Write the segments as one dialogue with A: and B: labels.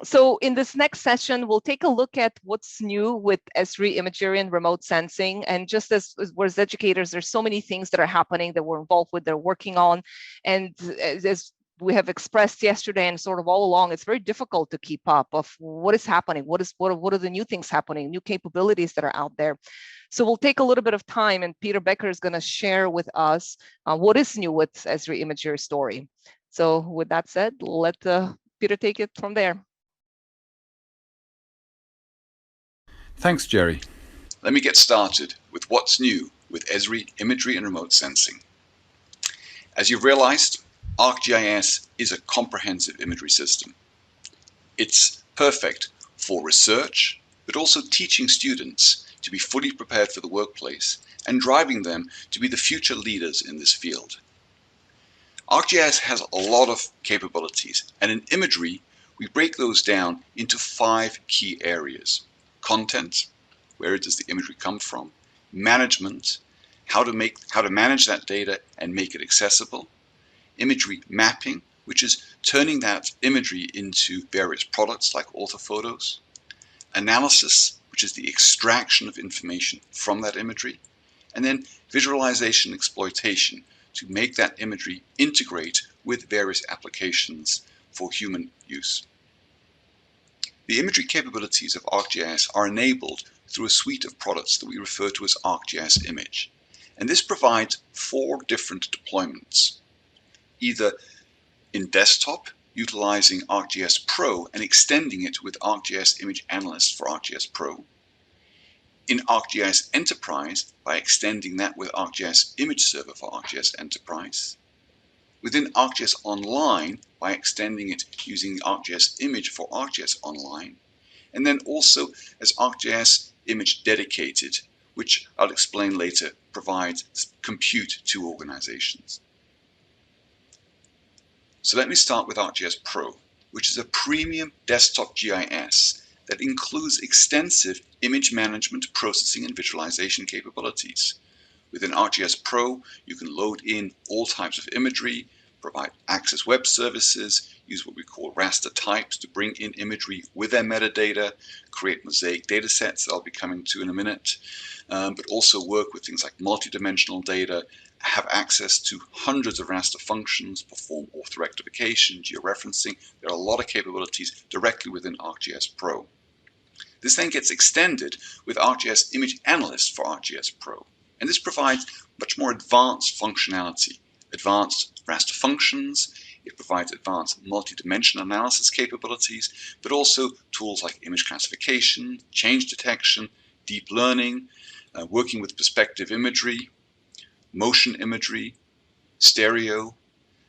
A: So in this next session, we'll take a look at what's new with Esri imagery and remote sensing. And just as educators, there's so many things that are happening that we're involved with, they're working on. And as we have expressed yesterday and sort of all along, it's very difficult to keep up of what is happening, what are the new things happening, new capabilities that are out there. So we'll take a little bit of time, and Peter Becker is going to share with us what is new with Esri imagery story. So with that said, let Peter take it from there.
B: Thanks, Jerry. Let me get started with what's new with Esri imagery and remote sensing. As you've realized, ArcGIS is a comprehensive imagery system. It's perfect for research, but also teaching students to be fully prepared for the workplace and driving them to be the future leaders in this field. ArcGIS has a lot of capabilities, and in imagery, we break those down into 5 key areas: content, where does the imagery come from; management, how to manage that data and make it accessible; imagery mapping, which is turning that imagery into various products like orthophotos; analysis, which is the extraction of information from that imagery; and then visualization exploitation, to make that imagery integrate with various applications for human use. The imagery capabilities of ArcGIS are enabled through a suite of products that we refer to as ArcGIS Image. And this provides 4 different deployments, either in desktop, utilizing ArcGIS Pro and extending it with ArcGIS Image Analyst for ArcGIS Pro, in ArcGIS Enterprise by extending that with ArcGIS Image Server for ArcGIS Enterprise, within ArcGIS Online by extending it using ArcGIS Image for ArcGIS Online, and then also as ArcGIS Image Dedicated, which I'll explain later, provides compute to organizations. So let me start with ArcGIS Pro, which is a premium desktop GIS that includes extensive image management, processing, and visualization capabilities. Within ArcGIS Pro, you can load in all types of imagery, provide access web services, use what we call raster types to bring in imagery with their metadata, create mosaic data sets that I'll be coming to in a minute, but also work with things like multidimensional data, have access to hundreds of raster functions, perform orthorectification, georeferencing. There are a lot of capabilities directly within ArcGIS Pro. This then gets extended with ArcGIS Image Analyst for ArcGIS Pro. And this provides much more advanced functionality, advanced raster functions. It provides advanced multi-dimensional analysis capabilities, but also tools like image classification, change detection, deep learning, working with perspective imagery, motion imagery, stereo,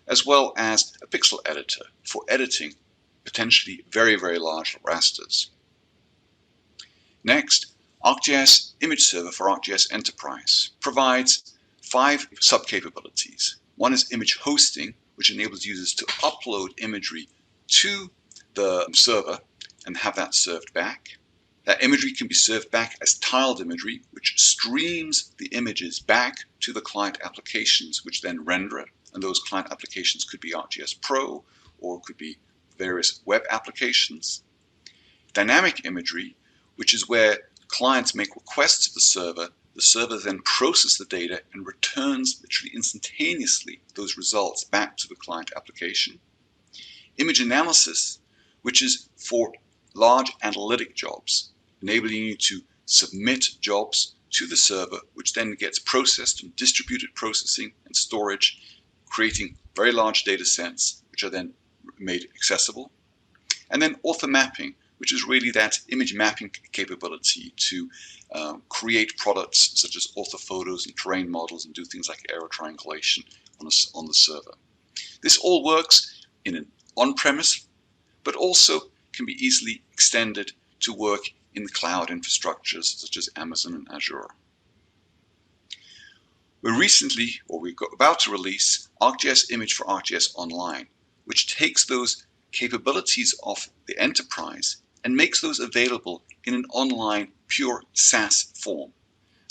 B: as well as a pixel editor for editing potentially very, very large rasters. Next, ArcGIS Image Server for ArcGIS Enterprise provides 5 sub-capabilities. One is image hosting, which enables users to upload imagery to the server and have that served back. That imagery can be served back as tiled imagery, which streams the images back to the client applications, which then render it. And those client applications could be ArcGIS Pro or could be various web applications. Dynamic imagery, which is where clients make requests to the server then processes the data and returns literally instantaneously those results back to the client application. Image analysis, which is for large analytic jobs, enabling you to submit jobs to the server, which then gets processed and distributed processing and storage, creating very large data sets, which are then made accessible. And then author mapping, which is really that image mapping capability to create products such as orthophotos and terrain models and do things like aero triangulation on the server. This all works in an on-premise, but also can be easily extended to work in the cloud infrastructures such as Amazon and Azure. We're about to release ArcGIS Image for ArcGIS Online, which takes those capabilities of the enterprise and makes those available in an online pure SaaS form.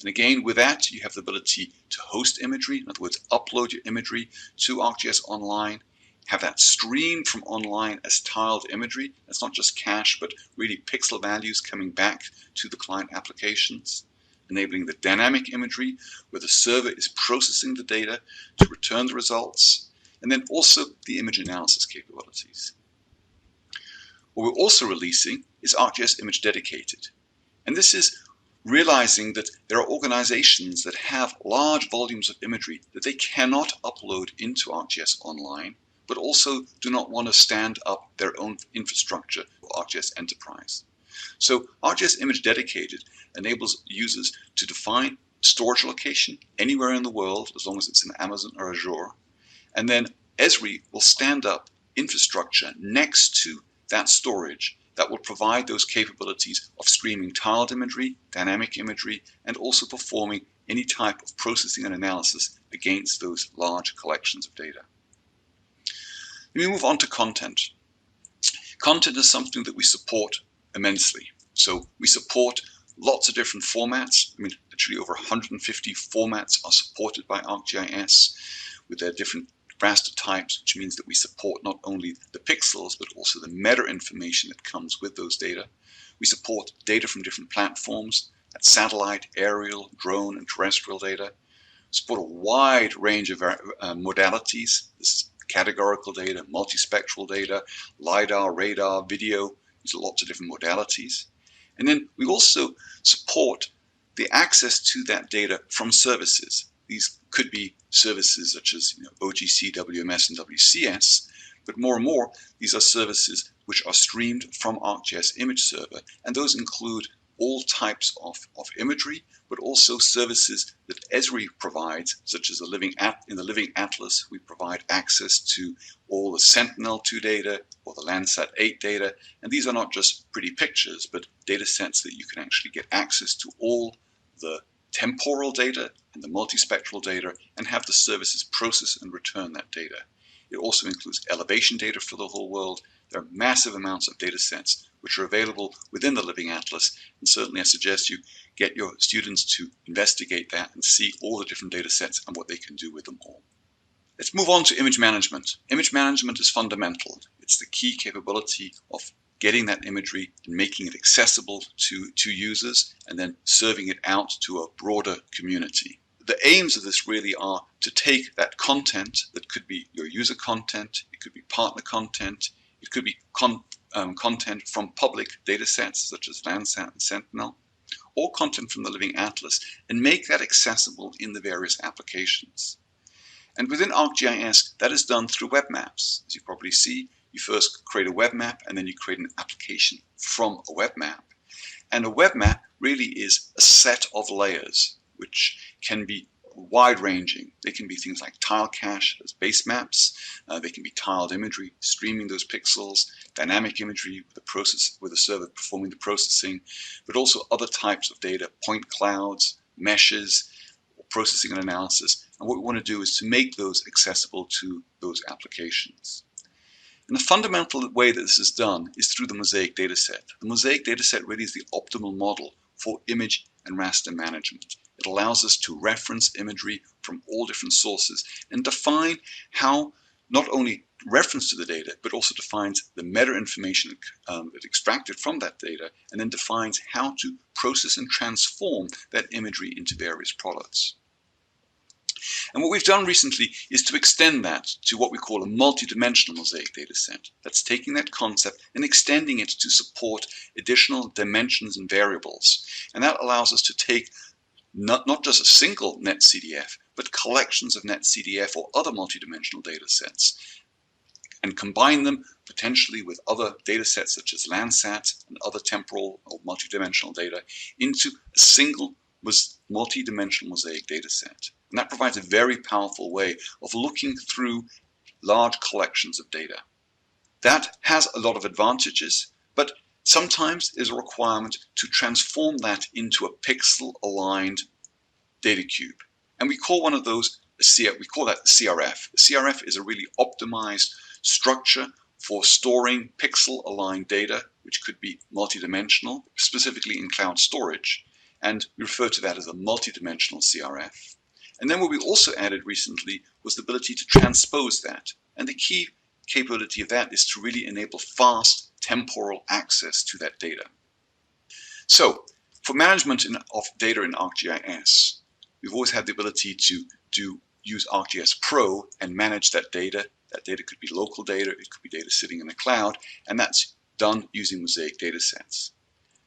B: And again, with that, you have the ability to host imagery, in other words, upload your imagery to ArcGIS Online, have that streamed from online as tiled imagery. That's not just cache, but really pixel values coming back to the client applications, enabling the dynamic imagery where the server is processing the data to return the results, and then also the image analysis capabilities. What we're also releasing is ArcGIS Image Dedicated. And this is realizing that there are organizations that have large volumes of imagery that they cannot upload into ArcGIS online, but also do not want to stand up their own infrastructure for ArcGIS Enterprise. So ArcGIS Image Dedicated enables users to define storage location anywhere in the world, as long as it's in Amazon or Azure. And then Esri will stand up infrastructure next to that storage that will provide those capabilities of streaming tiled imagery, dynamic imagery, and also performing any type of processing and analysis against those large collections of data. Let me move on to content. Content is something that we support immensely. So we support lots of different formats. I mean, literally over 150 formats are supported by ArcGIS with their different raster types, which means that we support not only the pixels, but also the meta information that comes with those data. We support data from different platforms, that's satellite, aerial, drone, and terrestrial data. We support a wide range of modalities. This is categorical data, multispectral data, LiDAR, radar, video. These are lots of different modalities. And then we also support the access to that data from services. These could be services such as OGC, WMS, and WCS, but more and more, these are services which are streamed from ArcGIS Image Server, and those include all types of imagery, but also services that Esri provides, such as in the Living Atlas, we provide access to all the Sentinel-2 data or the Landsat-8 data, and these are not just pretty pictures, but data sets that you can actually get access to all the temporal data and the multispectral data and have the services process and return that data. It also includes elevation data for the whole world. There are massive amounts of data sets which are available within the Living Atlas, and certainly I suggest you get your students to investigate that and see all the different data sets and what they can do with them all. Let's move on to image management. Image management is fundamental. It's the key capability of getting that imagery and making it accessible to users and then serving it out to a broader community. The aims of this really are to take that content that could be your user content, it could be partner content, it could be content from public data sets such as Landsat and Sentinel, or content from the Living Atlas, and make that accessible in the various applications. And within ArcGIS, that is done through web maps. As you probably see, you first create a web map and then you create an application from a web map. And a web map really is a set of layers which can be wide-ranging. They can be things like tile cache as base maps. They can be tiled imagery, streaming those pixels, dynamic imagery with the server performing the processing, but also other types of data, point clouds, meshes, processing and analysis. And what we want to do is to make those accessible to those applications. And the fundamental way that this is done is through the Mosaic dataset. The Mosaic dataset really is the optimal model for image and raster management. It allows us to reference imagery from all different sources and define how not only reference to the data, but also defines the meta information that's extracted from that data, and then defines how to process and transform that imagery into various products. And what we've done recently is to extend that to what we call a multi-dimensional Mosaic dataset. That's taking that concept and extending it to support additional dimensions and variables. And that allows us to take not just a single NetCDF, but collections of NetCDF or other multi-dimensional data sets, and combine them potentially with other data sets such as Landsat and other temporal or multi-dimensional data into a single multi-dimensional Mosaic data set. And that provides a very powerful way of looking through large collections of data. That has a lot of advantages, but sometimes there's a requirement to transform that into a pixel-aligned data cube. And we call one of those, we call that CRF. CRF is a really optimized structure for storing pixel-aligned data, which could be multidimensional, specifically in cloud storage. And we refer to that as a multidimensional CRF. And then what we also added recently was the ability to transpose that. And the key capability of that is to really enable fast temporal access to that data. So for management of data in ArcGIS, we've always had the ability to use ArcGIS Pro and manage that data. That data could be local data, it could be data sitting in the cloud, and that's done using mosaic data sets.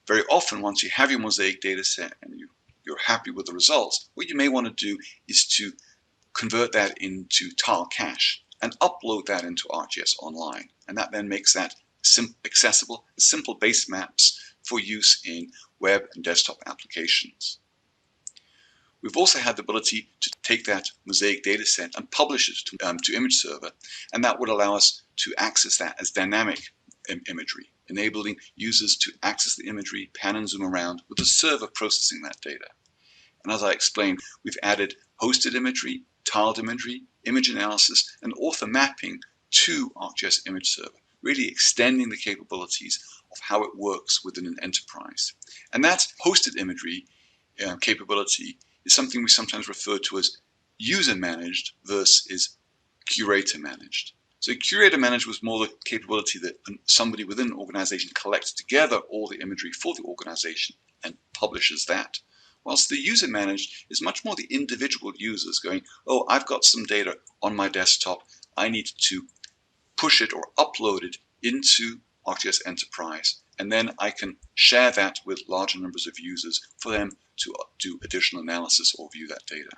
B: Very often, once you have your mosaic data set and you're happy with the results, what you may want to do is to convert that into tile cache and upload that into ArcGIS Online. And that then makes that accessible, simple base maps for use in web and desktop applications. We've also had the ability to take that mosaic data set and publish it to Image Server, and that would allow us to access that as dynamic imagery, enabling users to access the imagery, pan and zoom around with the server processing that data. And as I explained, we've added hosted imagery, tiled imagery, image analysis, and author mapping to ArcGIS Image Server, really extending the capabilities of how it works within an enterprise. And that hosted imagery capability is something we sometimes refer to as user managed versus curator managed. So curator managed was more the capability that somebody within an organization collects together all the imagery for the organization and publishes that. Whilst the user managed is much more the individual users going, oh, I've got some data on my desktop, I need to push it or upload it into ArcGIS Enterprise, and then I can share that with larger numbers of users for them to do additional analysis or view that data.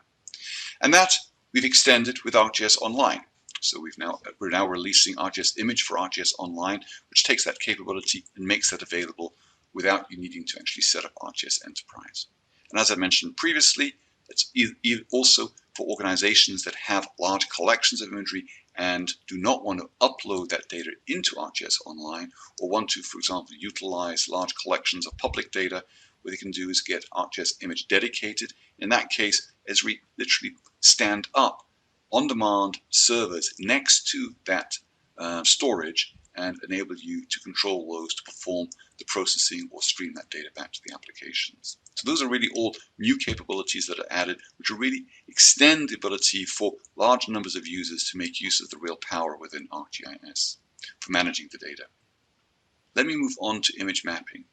B: And that we've extended with ArcGIS Online. So we're now releasing ArcGIS Image for ArcGIS Online, which takes that capability and makes that available without you needing to actually set up ArcGIS Enterprise. And as I mentioned previously, it's also for organizations that have large collections of imagery and do not want to upload that data into ArcGIS Online, or want to, for example, utilize large collections of public data. What they can do is get ArcGIS Image dedicated. In that case, Esri literally stand up on-demand servers next to that storage and enable you to control those to perform the processing or stream that data back to the applications. So those are really all new capabilities that are added, which will really extend the ability for large numbers of users to make use of the real power within ArcGIS for managing the data. Let me move on to image mapping,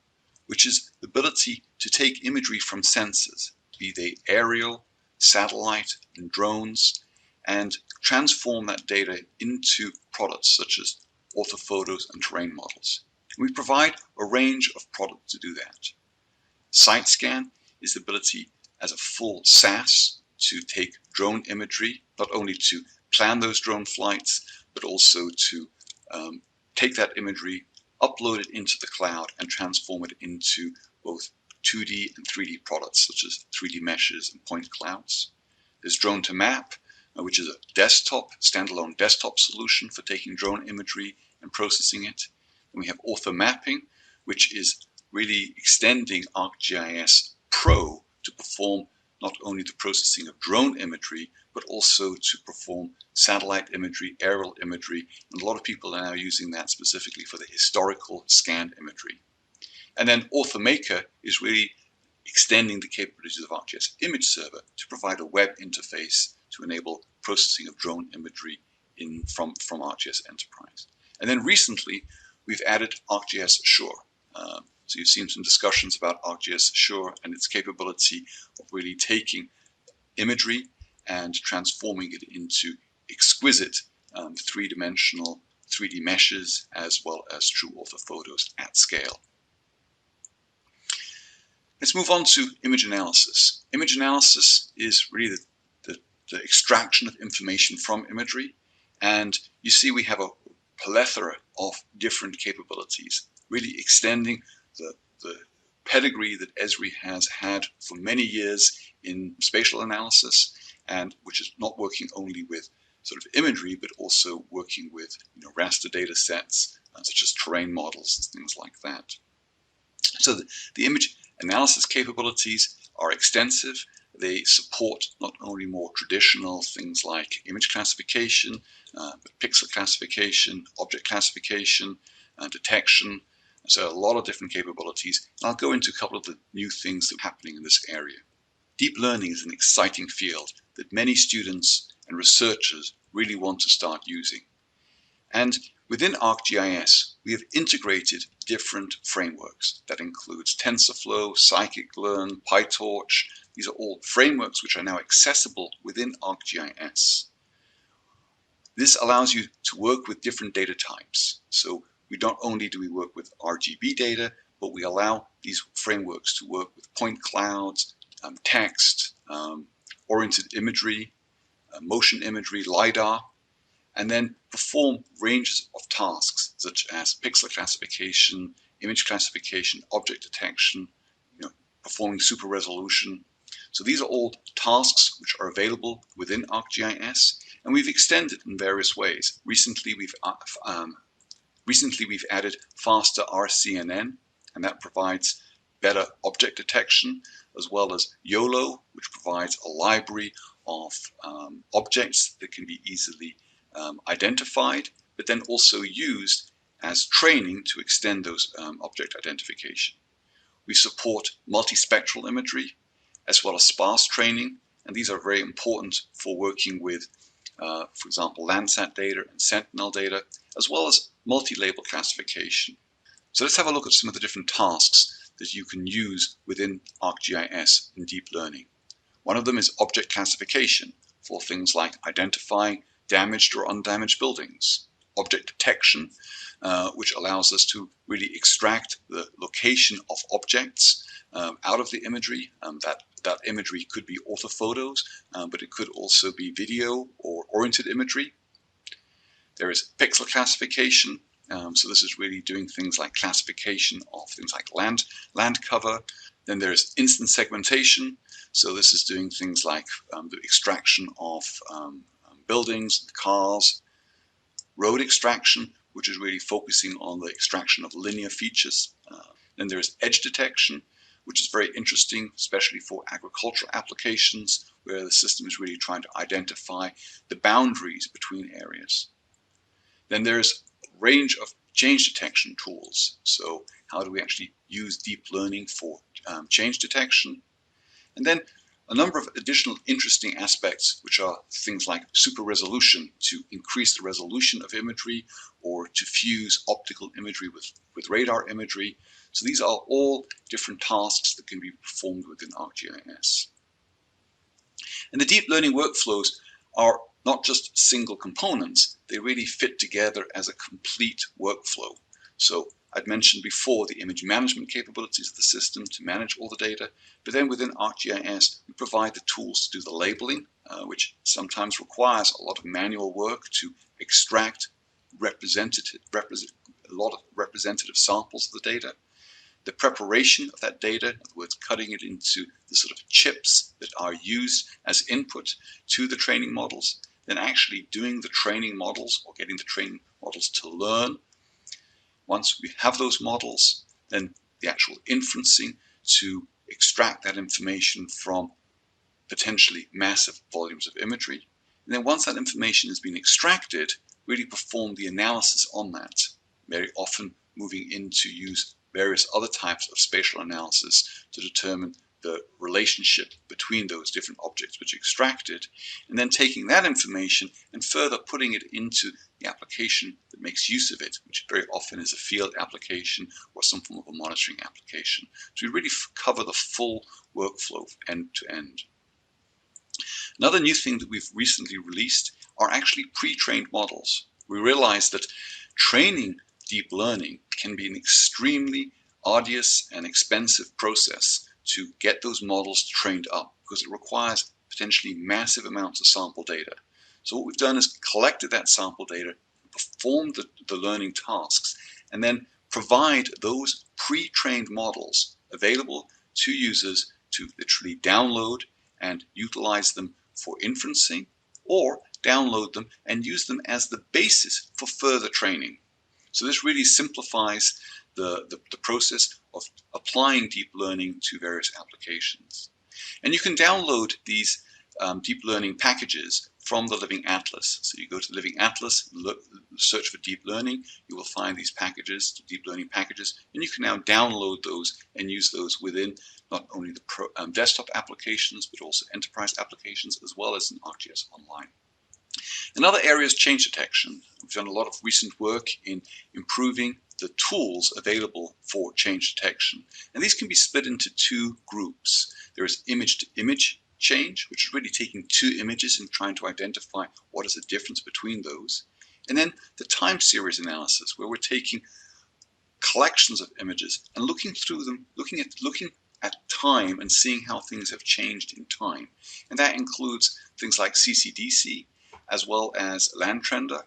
B: which is the ability to take imagery from sensors, be they aerial, satellite, and drones, and transform that data into products such as orthophotos and terrain models. We provide a range of products to do that. Site scan is the ability as a full SaaS to take drone imagery, not only to plan those drone flights, but also to take that imagery, upload it into the cloud, and transform it into both 2D and 3D products, such as 3D meshes and point clouds. There's drone to map, which is a standalone desktop solution for taking drone imagery and processing it. And we have author mapping, which is really extending ArcGIS Pro to perform not only the processing of drone imagery, but also to perform satellite imagery, aerial imagery, and a lot of people are now using that specifically for the historical scanned imagery. And then Author Maker is really extending the capabilities of ArcGIS Image Server to provide a web interface to enable processing of drone imagery from ArcGIS Enterprise. And then recently, we've added ArcGIS Shore. So you've seen some discussions about ArcGIS Shore and its capability of really taking imagery and transforming it into exquisite three-dimensional 3D meshes, as well as true orthophotos at scale. Let's move on to image analysis. Image analysis is really the extraction of information from imagery, and you see we have a plethora of different capabilities, really extending the pedigree that Esri has had for many years in spatial analysis, and which is not working only with sort of imagery, but also working with raster data sets, such as terrain models and things like that. So the image analysis capabilities are extensive. They support not only more traditional things like image classification, but pixel classification, object classification, detection. So a lot of different capabilities. And I'll go into a couple of the new things that are happening in this area. Deep learning is an exciting field that many students and researchers really want to start using. And within ArcGIS, we have integrated different frameworks. That includes TensorFlow, Scikit-learn, PyTorch. These are all frameworks which are now accessible within ArcGIS. This allows you to work with different data types. So not only do we work with RGB data, but we allow these frameworks to work with point clouds, text, oriented imagery, motion imagery, LiDAR, and then perform ranges of tasks such as pixel classification, image classification, object detection, performing super resolution. So these are all tasks which are available within ArcGIS, and we've extended in various ways. Recently we've added faster RCNN, and that provides better object detection, as well as YOLO, which provides a library of objects that can be easily identified, but then also used as training to extend those object identification. We support multispectral imagery as well as sparse training, and these are very important for working with, for example, Landsat data and Sentinel data, as well as multi-label classification. So let's have a look at some of the different tasks that you can use within ArcGIS in deep learning. One of them is object classification for things like identifying damaged or undamaged buildings. Object detection, which allows us to really extract the location of objects out of the imagery. That imagery could be orthophotos, but it could also be video or oriented imagery. There is pixel classification. So this is really doing things like classification of things like land cover. Then there's instance segmentation. So this is doing things like the extraction of buildings, cars. Road extraction, which is really focusing on the extraction of linear features. Then there's edge detection, which is very interesting, especially for agricultural applications, where the system is really trying to identify the boundaries between areas. Then there's a range of change detection tools. So how do we actually use deep learning for change detection? And then a number of additional interesting aspects, which are things like super resolution to increase the resolution of imagery, or to fuse optical imagery with radar imagery. So these are all different tasks that can be performed within ArcGIS. And the deep learning workflows are not just single components, they really fit together as a complete workflow. So I'd mentioned before the image management capabilities of the system to manage all the data, but then within ArcGIS, we provide the tools to do the labeling, which sometimes requires a lot of manual work to extract a lot of representative samples of the data. The preparation of that data, in other words, cutting it into the sort of chips that are used as input to the training models, then actually doing the training models or getting the training models to learn. Once we have those models, then the actual inferencing to extract that information from potentially massive volumes of imagery. And then once that information has been extracted, really perform the analysis on that, very often moving in to use various other types of spatial analysis to determine the relationship between those different objects which are extracted, and then taking that information and further putting it into the application that makes use of it, which very often is a field application or some form of a monitoring application. So we really cover the full workflow end to end. Another new thing that we've recently released are actually pre-trained models. We realize that training deep learning can be an extremely arduous and expensive process to get those models trained up, because it requires potentially massive amounts of sample data. So what we've done is collected that sample data, performed the learning tasks, and then provide those pre-trained models available to users to literally download and utilize them for inferencing, or download them and use them as the basis for further training. So this really simplifies the process of applying deep learning to various applications. And you can download these deep learning packages from the Living Atlas. So you go to the Living Atlas, search for deep learning, you will find these packages, deep learning packages, and you can now download those and use those within not only the desktop applications, but also enterprise applications, as well as in ArcGIS Online. Another area is change detection. We've done a lot of recent work in improving the tools available for change detection. And these can be split into two groups. There is image-to-image change, which is really taking two images and trying to identify what is the difference between those. And then the time series analysis, where we're taking collections of images and looking through them, looking at time and seeing how things have changed in time. And that includes things like CCDC, as well as Landtrender.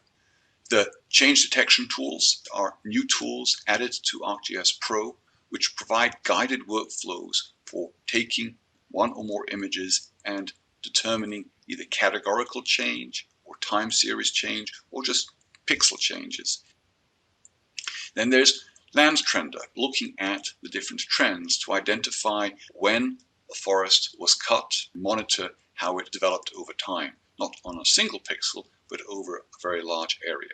B: The change detection tools are new tools added to ArcGIS Pro, which provide guided workflows for taking one or more images and determining either categorical change or time series change or just pixel changes. Then there's Landtrender, looking at the different trends to identify when a forest was cut, monitor how it developed over time, not on a single pixel, but over a very large area.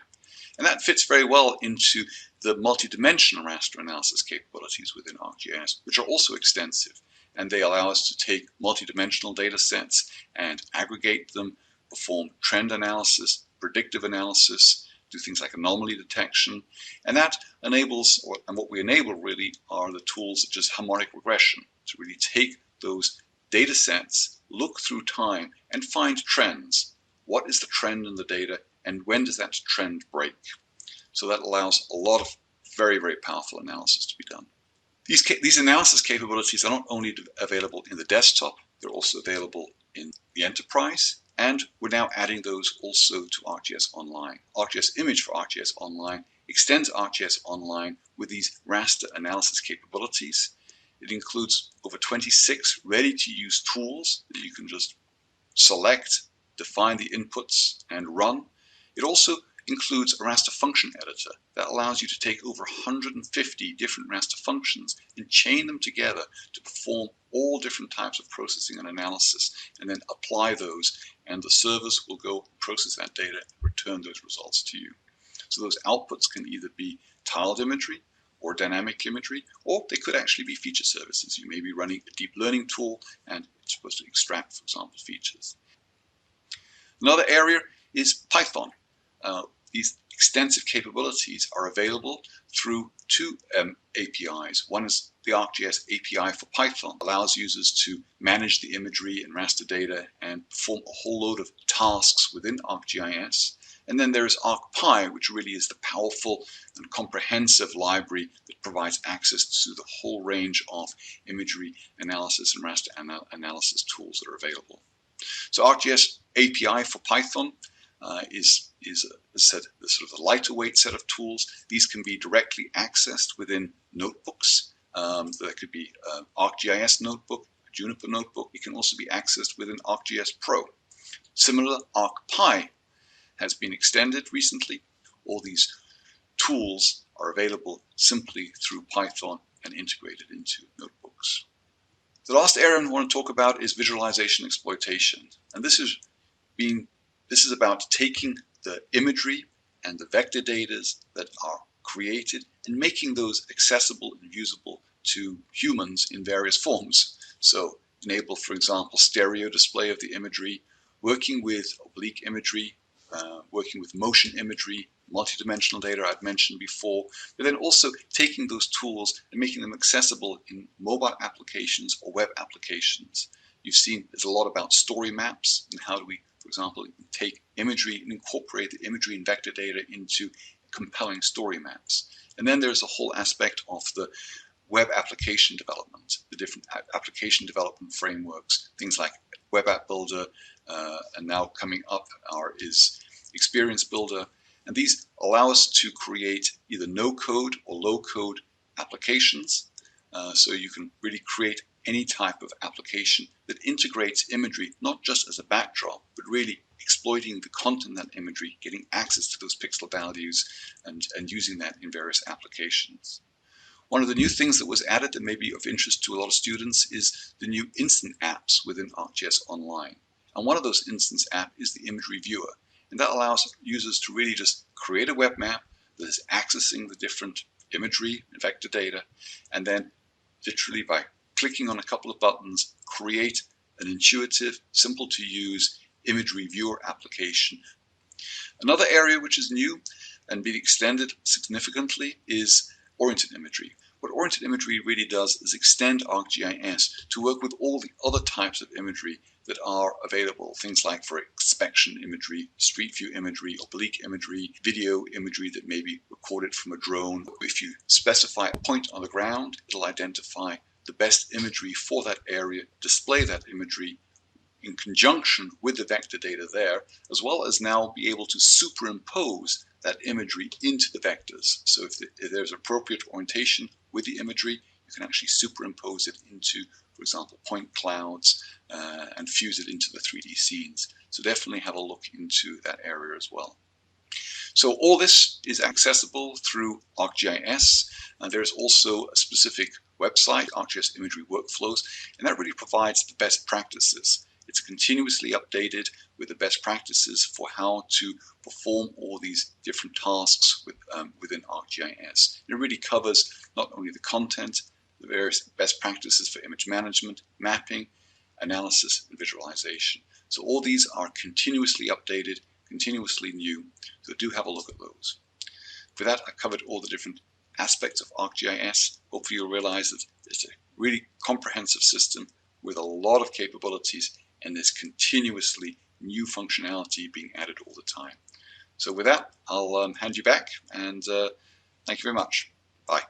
B: And that fits very well into the multidimensional raster analysis capabilities within ArcGIS, which are also extensive. And they allow us to take multidimensional data sets and aggregate them, perform trend analysis, predictive analysis, do things like anomaly detection. And that enables, and what we enable really, are the tools such as harmonic regression, to really take those data sets, look through time, and find trends. What is the trend in the data, and when does that trend break? So that allows a lot of very, very powerful analysis to be done. These analysis capabilities are not only available in the desktop, they're also available in the enterprise, and we're now adding those also to ArcGIS Online. ArcGIS Image for ArcGIS Online extends ArcGIS Online with these raster analysis capabilities. It includes over 26 ready-to-use tools that you can just select, define the inputs, and run. It also includes a raster function editor that allows you to take over 150 different raster functions and chain them together to perform all different types of processing and analysis, and then apply those, and the servers will go process that data and return those results to you. So those outputs can either be tiled imagery or dynamic imagery, or they could actually be feature services. You may be running a deep learning tool and it's supposed to extract, for example, features. Another area is Python. These extensive capabilities are available through two APIs. One is the ArcGIS API for Python, allows users to manage the imagery and raster data and perform a whole load of tasks within ArcGIS. And then there is ArcPy, which really is the powerful and comprehensive library that provides access to the whole range of imagery analysis and raster analysis tools that are available. So ArcGIS API for Python is as I said, the sort of a lighter weight set of tools. These can be directly accessed within notebooks. There could be an ArcGIS notebook, a Juniper notebook. It can also be accessed within ArcGIS Pro. Similar, ArcPy has been extended recently. All these tools are available simply through Python and integrated into notebooks. The last area I want to talk about is visualization exploitation. And this is about taking the imagery and the vector data that are created and making those accessible and usable to humans in various forms. So enable, for example, stereo display of the imagery, working with oblique imagery, working with motion imagery, multidimensional data I'd mentioned before, but then also taking those tools and making them accessible in mobile applications or web applications. You've seen there's a lot about story maps and how do we, for example, take imagery and incorporate the imagery and vector data into compelling story maps. And then there's a whole aspect of the web application development, the different application development frameworks, things like Web App Builder, and now coming up is Experience Builder. And these allow us to create either no-code or low-code applications. So you can really create any type of application that integrates imagery, not just as a backdrop, but really exploiting the content of that imagery, getting access to those pixel values, and using that in various applications. One of the new things that was added that may be of interest to a lot of students is the new instant apps within ArcGIS Online. And one of those instance apps is the Imagery Viewer. And that allows users to really just create a web map that is accessing the different imagery and vector data, and then literally by clicking on a couple of buttons, create an intuitive, simple to use imagery viewer application Another area which is new and being extended significantly is oriented imagery. What oriented imagery really does is extend ArcGIS to work with all the other types of imagery that are available. Things like for inspection imagery, street view imagery, oblique imagery, video imagery that may be recorded from a drone. If you specify a point on the ground, it'll identify the best imagery for that area, display that imagery in conjunction with the vector data there, as well as now be able to superimpose that imagery into the vectors. So if there's appropriate orientation with the imagery, you can actually superimpose it into, for example, point clouds and fuse it into the 3D scenes. So definitely have a look into that area as well. So all this is accessible through ArcGIS, and there's also a specific website, ArcGIS Imagery Workflows, and that really provides the best practices. It's continuously updated with the best practices for how to perform all these different tasks within ArcGIS. It really covers not only the content, the various best practices for image management, mapping, analysis, and visualization. So all these are continuously updated, continuously new, so do have a look at those. For that, I covered all the different aspects of ArcGIS. Hopefully you'll realize that it's a really comprehensive system with a lot of capabilities, and there's continuously new functionality being added all the time. So with that, I'll hand you back, and thank you very much. Bye.